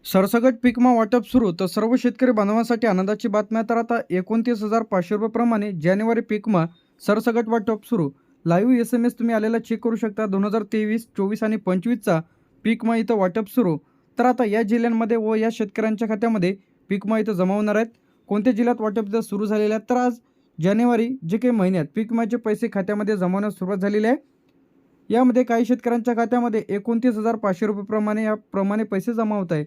सरसकट पीक विमा वाटप सुरू तर सर्व शेतकरी बांधवांसाठी आनंदाची बातम्या. तर आता 29,500 रुपयेप्रमाणे जानेवारी पीक विमा सरसकट वाटप सुरू. लाईव्ह SMS तुम्ही आलेला चेक करू शकता. 2023, 24 आणि 25चा पीक विमा इथं वाटप सुरू. तर आता या जिल्ह्यांमध्ये व या शेतकऱ्यांच्या खात्यामध्ये पीक विमा इथं जमा होणार आहेत. कोणत्या जिल्ह्यात वाटप इथं सुरू झालेले आहेत? तर आज जानेवारी जे काही महिन्यात पीक विम्याचे पैसे खात्यामध्ये जमा होण्यास सुरुवात झालेली आहे. यामध्ये काही शेतकऱ्यांच्या खात्यामध्ये 29,500 रुपयेप्रमाणे याप्रमाणे पैसे जमा होत आहे.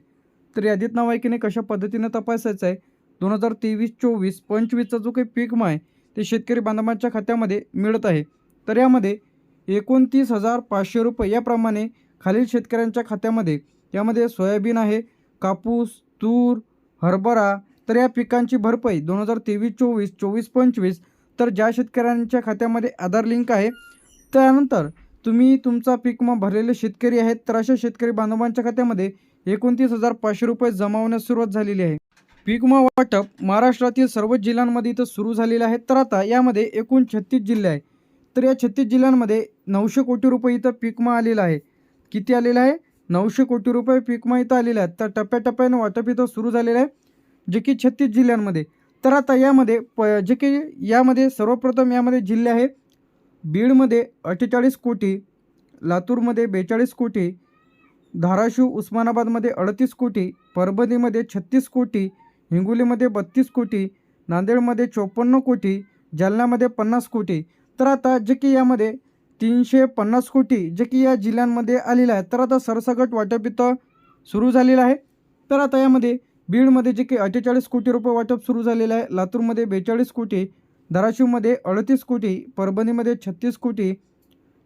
तर यादीत नाव आहे की नाही कशा पद्धतीनं तपासायचं आहे. 2023, 24, 25चा जो काही पीक विमा आहे ते शेतकरी बांधवांच्या खात्यामध्ये मिळत आहे. तर यामध्ये 29,500 रुपये याप्रमाणे खालील शेतकऱ्यांच्या खात्यामध्ये यामध्ये सोयाबीन आहे, कापूस, तूर, हरभरा. तर या पिकांची भरपाई 2023, 24, 24, 25 तर ज्या शेतकऱ्यांच्या खात्यामध्ये आधार लिंक आहे त्यानंतर तुम्ही तुमचा पीक विमा भरलेले शेतकरी आहेत तर अशा शेतकरी बांधवांच्या खात्यामध्ये 29,500 रुपये जमा होण्यास सुरुवात झालेली आहे. पीक विमा वाटप महाराष्ट्रातील सर्व जिल्ह्यांमध्ये इथं सुरू झालेले आहे. तर आता यामध्ये एकूण 36 जिल्हे आहे. तर या 36 जिल्ह्यांमध्ये 900 कोटी रुपये इथं पीक विमा आलेला आहे. किती आलेला आहे? 900 कोटी रुपये पीक विमा इथं आलेले आहेत. तर टप्प्याटप्प्याने वाटप इथं सुरू झालेलं आहे जे की 36 जिल्ह्यांमध्ये. तर आता यामध्ये जे की यामध्ये सर्वप्रथम यामध्ये जिल्हे आहे. बीडमध्ये 48 कोटी, लातूरमध्ये 42 कोटी, धाराशिव उस्मानाबादमध्ये 38 कोटी, परभणीमध्ये 36 कोटी, हिंगोलीमध्ये 32 कोटी, नांदेडमध्ये 54 कोटी, जालन्यामध्ये 50 कोटी. तर आता जे की यामध्ये 350 कोटी जे की या जिल्ह्यांमध्ये आलेलं आहे. तर आता सरसकट वाटप इथं सुरू झालेलं आहे. तर आता यामध्ये बीडमध्ये जे की 48 कोटी रुपये वाटप सुरू झालेलं आहे, लातूरमध्ये 42 कोटी, धाराशिवमध्ये 38 कोटी, परभणीमध्ये 36 कोटी,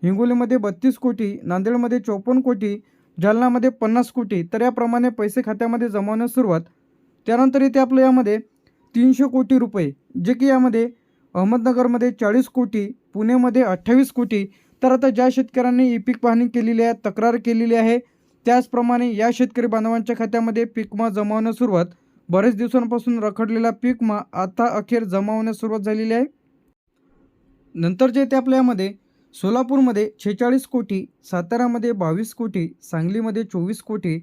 हिंगोलीमध्ये 32 कोटी, नांदेडमध्ये 54 कोटी, जालन्यामध्ये 50 कोटी. तर याप्रमाणे पैसे खात्यामध्ये जमा होण्यास सुरुवात. त्यानंतर इथे आपलं यामध्ये 300 कोटी रुपये जे की यामध्ये अहमदनगरमध्ये 40 कोटी, पुणेमध्ये 28 कोटी. तर आता ज्या शेतकऱ्यांनी ई पीक पाहणी केलेली आहे, तक्रार केलेली आहे, त्याचप्रमाणे या शेतकरी बांधवांच्या खात्यामध्ये पीक विमा जमा होण्यास सुरुवात. बरेच दिवसांपासून रखडलेला पीक विमा आता अखेर जमा होण्यास सुरुवात झालेली आहे. नंतर जे ते आपल्या यामध्ये सोलापूरमध्ये 46 कोटी, साताऱ्यामध्ये 22 कोटी, सांगलीमध्ये 24 कोटी,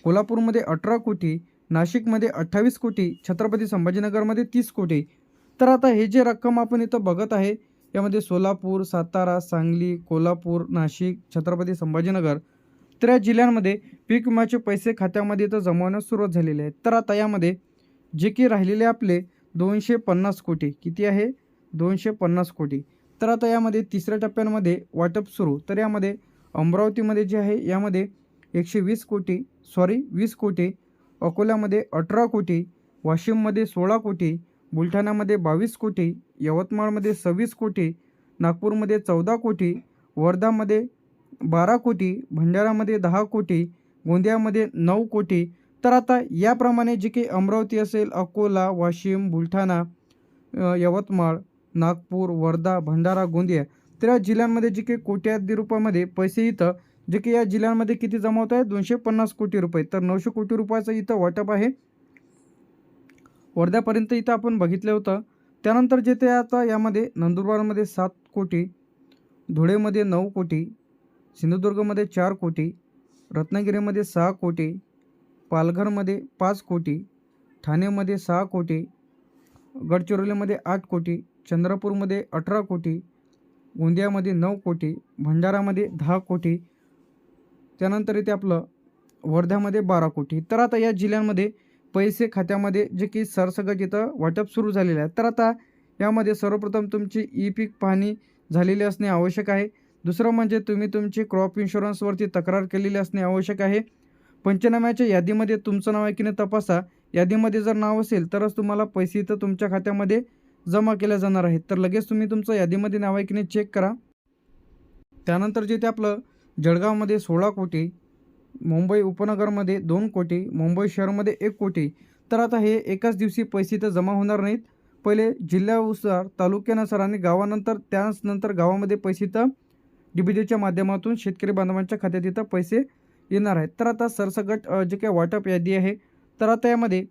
कोल्हापूरमध्ये 18 कोटी, नाशिकमध्ये 28 कोटी, छत्रपती संभाजीनगरमध्ये 30 कोटी. तर आता हे जे रक्कम आपण इथं बघत आहे यामध्ये सोलापूर, सातारा, सांगली, कोल्हापूर, नाशिक, छत्रपती संभाजीनगर तर या जिल्ह्यांमध्ये पीक विम्याचे पैसे खात्यामध्ये इथं जमा होण्यास सुरुवात झालेली आहे. तर आता यामध्ये जे की राहिलेले आपले 250 कोटी किती आहे? 250 कोटी. तर आता यामध्ये तिसऱ्या टप्प्यांमध्ये वाटप सुरू. तर यामध्ये अमरावतीमध्ये जे आहे यामध्ये 120 कोटी 20 कोटी, अकोल्यामध्ये 18 कोटी, वाशिममध्ये 16 कोटी, बुलढाण्यामध्ये 22 कोटी, यवतमाळमध्ये 26 कोटी, नागपूरमध्ये 14 कोटी, वर्धामध्ये 12 कोटी, भंडारामध्ये 10 कोटी, गोंदियामध्ये 9 कोटी. तर आता याप्रमाणे जे काही अमरावती असेल, अकोला, वाशिम, बुलढाणा, यवतमाळ, नागपूर, वर्धा, भंडारा, गोंदिया तर या जिल्ह्यांमध्ये जे काही कोट्यावधी रुपयामध्ये पैसे इथं जे की या जिल्ह्यांमध्ये किती जमा होत आहे? 250 कोटी रुपये. तर 900 कोटी रुपयाचं इथं वाटप आहे. वर्ध्यापर्यंत इथं आपण बघितलं होतं. त्यानंतर जे ते आता यामध्ये नंदुरबारमध्ये 7 कोटी, धुळेमध्ये 9 कोटी, सिंधुदुर्गमध्ये 4 कोटी, रत्नागिरीमध्ये 6 कोटी, पालघरमध्ये 5 कोटी, ठाणेमध्ये 6 कोटी, गडचिरोलीमध्ये 8 कोटी, चंद्रपूरमध्ये 18 कोटी, गोंदियामध्ये 9 कोटी, भंडारामध्ये 10 कोटी, त्यानंतर इथे आपलं वर्ध्यामध्ये 12 कोटी. तर आता या जिल्ह्यांमध्ये पैसे खात्यामध्ये जे की सरसकट इथं वाटप सुरू झालेलं आहे. तर आता यामध्ये सर्वप्रथम तुमची ई पीक पाहणी झालेली असणे आवश्यक आहे. दुसरं म्हणजे तुम्ही तुमची क्रॉप इन्शुरन्सवरती तक्रार केलेली असणे आवश्यक आहे. पंचनाम्याच्या यादीमध्ये तुमचं नाव आहे की नाही तपासा. यादीमध्ये जर नाव असेल तरच तुम्हाला पैसे इथं तुमच्या खात्यामध्ये जमा केल्या जाणार आहेत. तर लगेच तुम्ही तुमचं यादीमध्ये नाव आहे की नाही चेक करा. त्यानंतर जे ते आपलं जळगावमध्ये 16 कोटी, मुंबई उपनगरमध्ये 2 कोटी, मुंबई शहरमध्ये 1 कोटी. तर आता हे एकाच दिवशी पैसे इथं जमा होणार नाहीत. पहिले जिल्ह्यानुसार, तालुक्यानुसार आणि गावानंतर त्यानंतर गावामध्ये पैसे इथं DBTच्या माध्यमातून शेतकरी बांधवांच्या खात्यात इथं पैसे येणार आहेत. तर आता सरसकट जे काही वाटप यादी आहे तर आता यामध्ये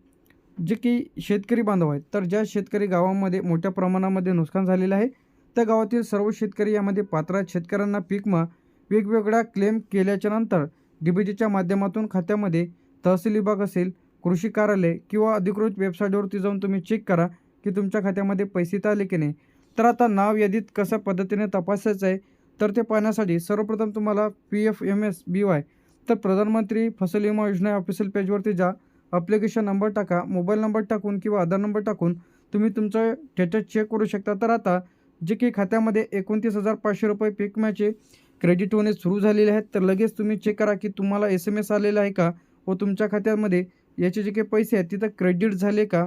जे की शेतकरी बांधव आहेत तर ज्या शेतकरी गावामध्ये मोठ्या प्रमाणामध्ये नुकसान झालेलं आहे त्या गावातील सर्व शेतकरी यामध्ये पात्र आहेत. शेतकऱ्यांना पीक विमा वेगवेगळ्या क्लेम केल्याच्या नंतर DBTच्या माध्यमातून खात्यामध्ये तहसील विभाग असेल, कृषी कार्यालय किंवा अधिकृत वेबसाईटवरती जाऊन तुम्ही चेक करा की तुमच्या खात्यामध्ये पैसे तर आले की नाही. तर आता नाव यादीत कशा पद्धतीने तपासायचं आहे, तर ते पाहण्यासाठी सर्वप्रथम तुम्हाला PFMSBY तर प्रधानमंत्री फसल विमा योजना ऑफिशियल पेजवरती जा. ॲप्लिकेशन नंबर टाका, मोबाईल नंबर टाकून किंवा आधार नंबर टाकून तुम्ही तुमचं स्टेटस चेक करू शकता. तर आता जे की खात्यामध्ये 29,500 रुपये पीक विम्याचे क्रेडिट होणे सुरू झालेले आहेत. तर लगेच तुम्ही चेक करा की तुम्हाला SMS आलेला आहे का व तुमच्या खात्यामध्ये याचे जे काही पैसे आहेत तिथं क्रेडिट झाले का.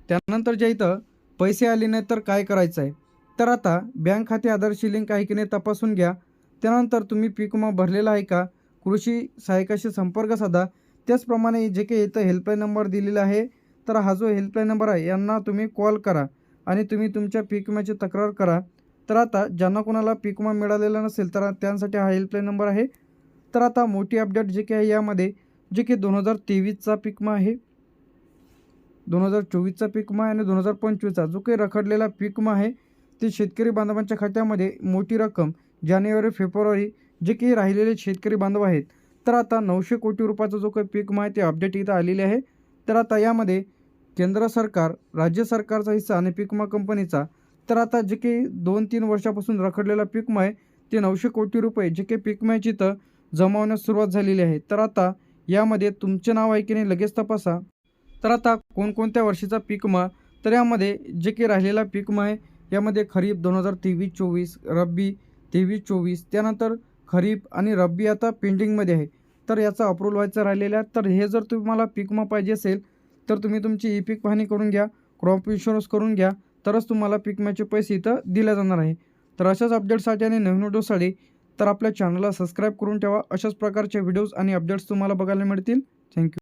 त्यानंतर जे इथं पैसे आले नाही तर काय करायचं आहे, तर आता बँक खाते आधारशी लिंक आहे की नाही तपासून घ्या. त्यानंतर तुम्ही पीक विमा भरलेला आहे का, कृषी सहाय्यकाशी संपर्क साधा. त्याचप्रमाणे जे काही इथं हेल्पलाईन नंबर दिलेला आहे, तर हा जो हेल्पलाईन नंबर आहे यांना तुम्ही कॉल करा आणि तुम्ही तुमच्या पीक विम्याची तक्रार करा. तर आता ज्यांना कोणाला पीक विमा मिळालेला नसेल तर त्यांसाठी हा हेल्पलाईन नंबर आहे. तर आता मोठी अपडेट जे काही आहे यामध्ये जे की 2023चा पीक विमा आहे, 2024चा पीक विमा आहे आणि 2025चा जो काही रखडलेला पीक विमा आहे ते शेतकरी बांधवांच्या खात्यामध्ये मोठी रक्कम जानेवारी फेब्रुवारी जे काही राहिलेले शेतकरी बांधव आहेत, तर आता 900 कोटी रुपयाचा जो काही पीक विमा आहे ते अपडेट इथं आलेले आहे. तर आता यामध्ये केंद्र सरकार, राज्य सरकारचा हिस्सा आणि पीक विमा कंपनीचा, तर आता जे काही 2-3 वर्षापासून रखडलेला पीक विमा आहे ते 900 कोटी रुपये जे काही पीक विम्याची इथं जमा होण्यास सुरुवात झालेली आहे. तर आता यामध्ये तुमचे नाव आहे की नाही लगेच तपासा. तर आता कोणकोणत्या वर्षीचा पीक विमा, तर यामध्ये जे काही राहिलेला पीक विमा आहे यामध्ये खरीप 2023-24, रब्बी 23-24, त्यानंतर खरीप आणि रब्बी आता पेंडिंगमध्ये आहे. तर याचा अप्रूव्हल व्हायचा राहिलेला आहे. तर हे जर तुम्हाला पीक विमा पाहिजे असेल तर तुम्ही तुमची ई-पीक पाहणी करून घ्या, क्रॉप इन्शुरन्स करून घ्या, तरच तुम्हाला पीक विम्याचे पैसे इथं दिले जाणार आहे. तर अशाच अपडेट्ससाठी आणि नवीन व्हिडिओसाठी तर आपल्या चॅनलला सबस्क्राईब करून ठेवा. अशाच प्रकारचे व्हिडिओज आणि अपडेट्स तुम्हाला बघायला मिळतील. थँक्यू.